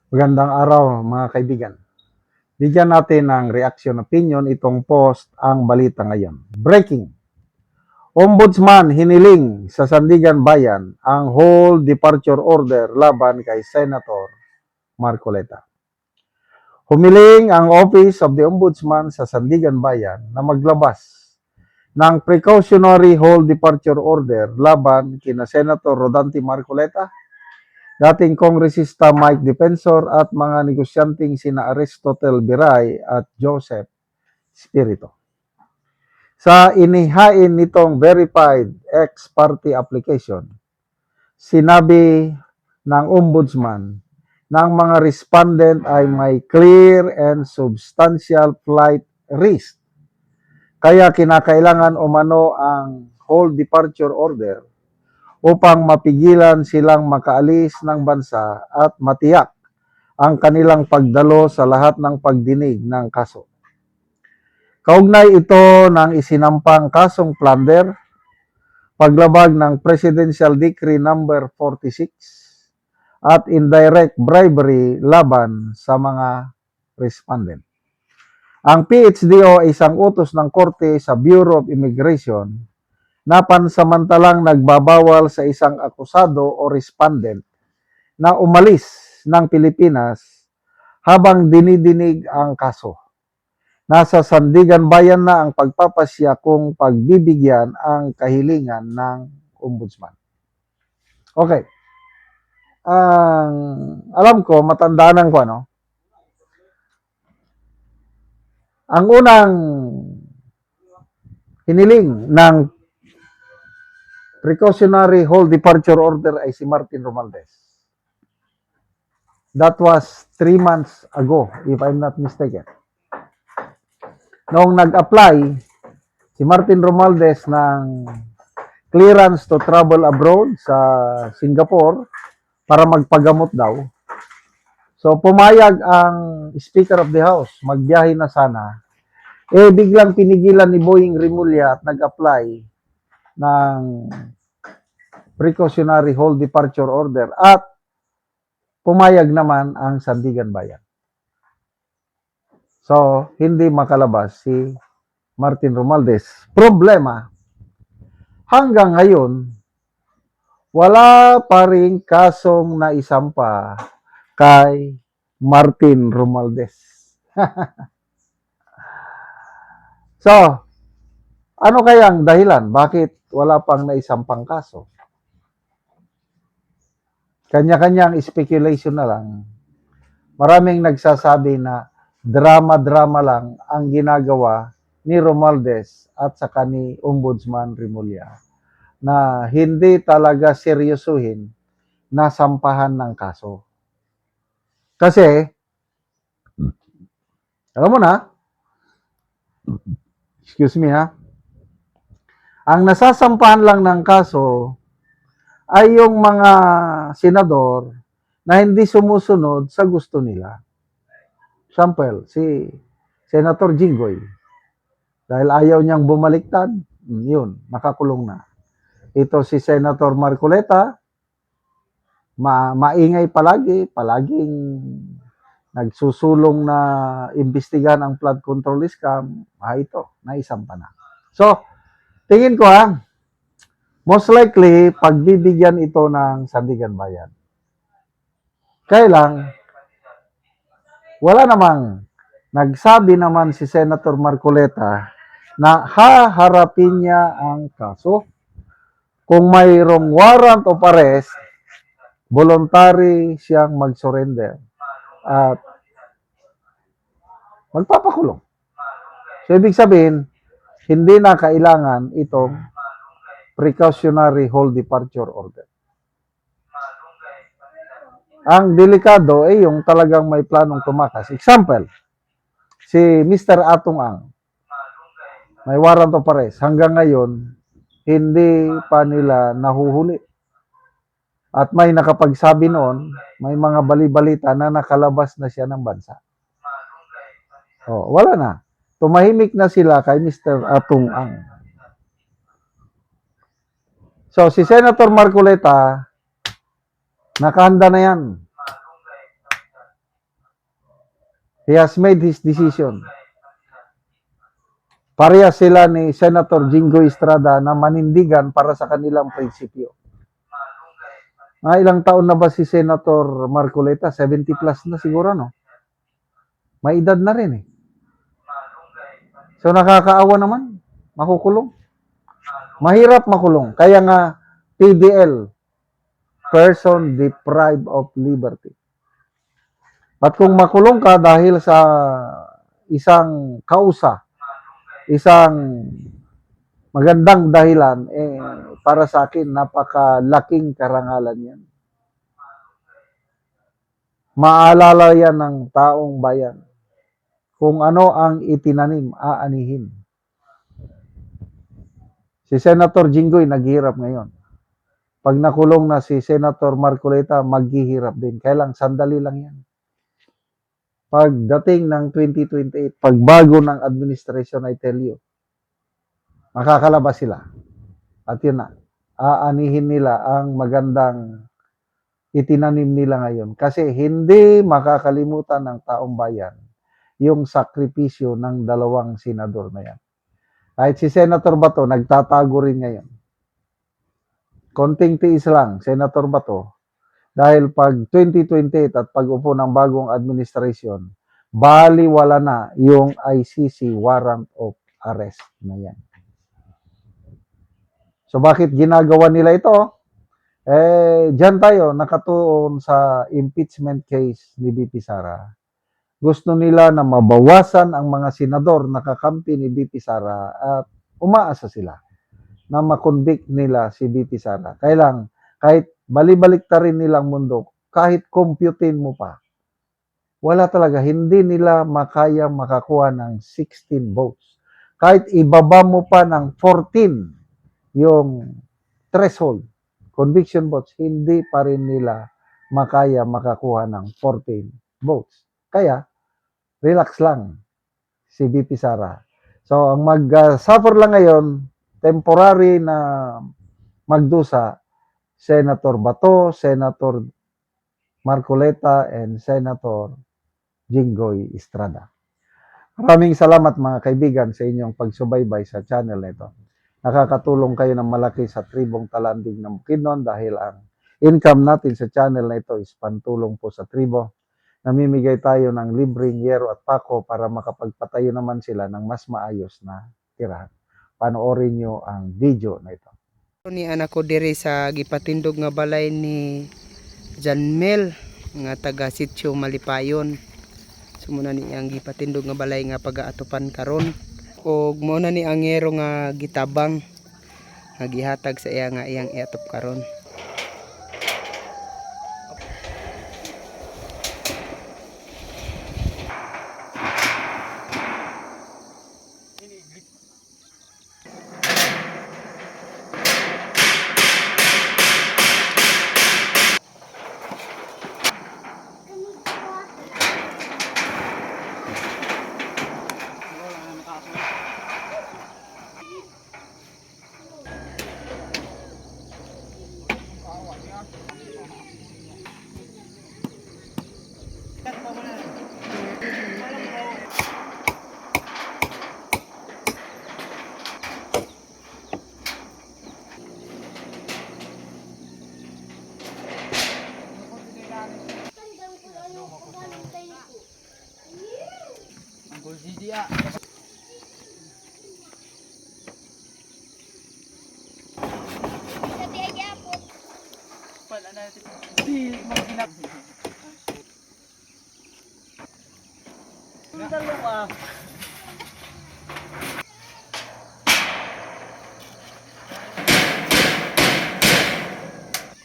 Magandang araw mga kaibigan. Bigyan natin ng reaction opinion itong post ang balita ngayon. Breaking. Ombudsman hiniling sa Sandigan Bayan ang whole departure order laban kay Senator Marcoleta. Humiling ang Office of the Ombudsman sa Sandigan Bayan na maglabas ng precautionary whole departure order laban kina Senator Rodante Marcoleta, dating Kongresista Mike Defensor at mga negosyanteng sina Aristotle Biray at Joseph Spirito. Sa inihain nitong verified ex parte application, sinabi ng Ombudsman na ang mga respondent ay may clear and substantial flight risk. Kaya kinakailangan umano ang whole departure order upang mapigilan silang makaalis ng bansa at matiyak ang kanilang pagdalo sa lahat ng pagdinig ng kaso. Kaugnay ito ng isinampang kasong plunder, paglabag ng Presidential Decree No. 46 at indirect bribery laban sa mga respondent. Ang PHDO ay isang utos ng korte sa Bureau of Immigration na pansamantalang nagbabawal sa isang akusado o respondent na umalis ng Pilipinas habang dinidinig ang kaso. Nasa Sandigan Bayan na ang pagpapasya kung pagbibigyan ang kahilingan ng Ombudsman. Okay. Alam ko, matandaan ko, ano? Ang unang hiniling ng precautionary whole departure order ay si Martin Romualdez. That was 3 months ago, if I'm not mistaken. Noong nag-apply si Martin Romualdez ng clearance to travel abroad sa Singapore para magpagamot daw. So pumayag ang Speaker of the House, magbiyahe na sana. Biglang pinigilan ni Boying Rimulya at nag-apply ng precautionary whole departure order at pumayag naman ang Sandigan Bayan. So, hindi makalabas si Martin Romualdez. Problema, hanggang ngayon, wala pa rin kasong naisampa kay Martin Romualdez. So, ano kayang dahilan? Bakit wala pang naisampang kaso? Kanya-kanyang speculation na lang. Maraming nagsasabi na drama-drama lang ang ginagawa ni Romualdez at saka ni Ombudsman Rimulya na hindi talaga seryosuhin na sampahan ng kaso. Kasi, alam mo na, excuse me ha, ang nasasampahan lang ng kaso ay yung mga senador na hindi sumusunod sa gusto nila. Example, si Senator Jinggoy. Dahil ayaw niyang bumaliktad, yun, nakakulong na. Ito si Senator Marcoleta, maingay palaging nagsusulong na imbestigahan ang flood control scam, ito, naisampa na. So, tingin ko most likely, pagbibigyan ito ng Sandigan Bayan. Kaya lang, wala namang nagsabi naman si Senator Marcoleta na haharapin niya ang kaso. Kung mayroong warrant of arrest, voluntary siyang mag-surrender at magpapakulong. So, ibig sabihin, hindi na kailangan itong precautionary whole departure order. Ang delikado ay yung talagang may planong tumakas. Example, si Mr. Atong Ang, may warrant of arrest. Hanggang ngayon, hindi pa nila nahuhuli. At may nakapagsabi noon, may mga bali-balita na nakalabas na siya ng bansa. Wala na. Tumahimik na sila kay Mr. Atong Ang. So, si Senator Marcoleta, nakahanda na yan. He has made his decision. Parehas sila ni Senator Jingo Estrada na manindigan para sa kanilang prinsipyo. Ilang taon na ba si Senator Marcoleta? 70 plus na siguro, no? May edad na rin eh. So nakakaawa naman, makukulong. Mahirap makulong. Kaya nga, PDL, person deprived of liberty. At kung makulong ka dahil sa isang kausa, isang magandang dahilan, para sa akin, napakalaking karangalan yan. Maalala yan ng taong bayan. Kung ano ang itinanim, aanihin. Si Senator Jinggoy naghihirap ngayon. Pag nakulong na si Senator Marcoleta, maghihirap din. Kailang sandali lang yan. Pagdating ng 2028, pagbago ng administration, I tell you, makakalabas sila. At yun na, aanihin nila ang magandang itinanim nila ngayon. Kasi hindi makakalimutan ng taong bayan yung sakripisyo ng dalawang senador na yan. Kahit si Senator Bato, nagtatago rin ngayon. Konting tiis lang, Senator Bato, dahil pag 2028 at pag-upo ng bagong administration, baliwala na yung ICC warrant of arrest na yan. So bakit ginagawa nila ito? Diyan tayo nakatuon sa impeachment case ni BP Sara. Gusto nila na mabawasan ang mga senador na kakampi ni BP Sara at umaasa sila na makonvict nila si BP Sara. Kailang kahit balibalik ta rin nilang mundo, kahit computein mo pa, wala talaga, hindi nila makaya makakuha ng 16 votes. Kahit ibaba mo pa ng 14 yung threshold, conviction votes, hindi pa rin nila makaya makakuha ng 14 votes. Kaya, relax lang si BP Sara. So, ang mag-suffer lang ngayon, temporary na magdusa, Senator Bato, Senator Marcoleta, and Senator Jinggoy Estrada. Maraming salamat mga kaibigan sa inyong pagsubaybay sa channel na ito. Nakakatulong kayo ng malaki sa tribong Talanding ng Bukidnon dahil ang income natin sa channel na ito is pantulong po sa tribo. Namimigay tayo ng libreng yero at pako para makapagpatayo naman sila ng mas maayos na tirahan. Panoorin nyo ang video na ito. Ni anak ko diri sa gipatindog nga balay ni Janmel nga taga Sitio Malipayon. Sumuna ni ang gipatindog nga balay nga pagaatupan karon. Og mo na ni ang yero nga gitabang nga gihatag sa iya nga iyang iatop karon.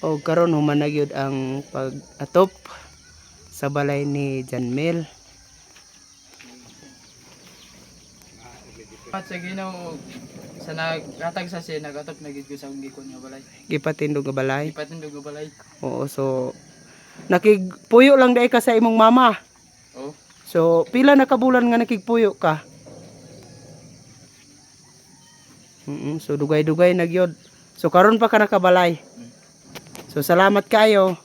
O karon human na gyud ang pag-atop sa balay ni Janmel. At sa Ginoo sa naghatag sa siya nagatop na gid ko sa gikon nga balay. Gipatindog nga balay. Ipatindog nga balay. Oo, so nakigpuyo lang dai ka sa imong mama. Oh. So pila na kabulan nga nakigpuyo ka? So dugay-dugay na gyud. So karon pa ka nakabalay. So salamat kayo.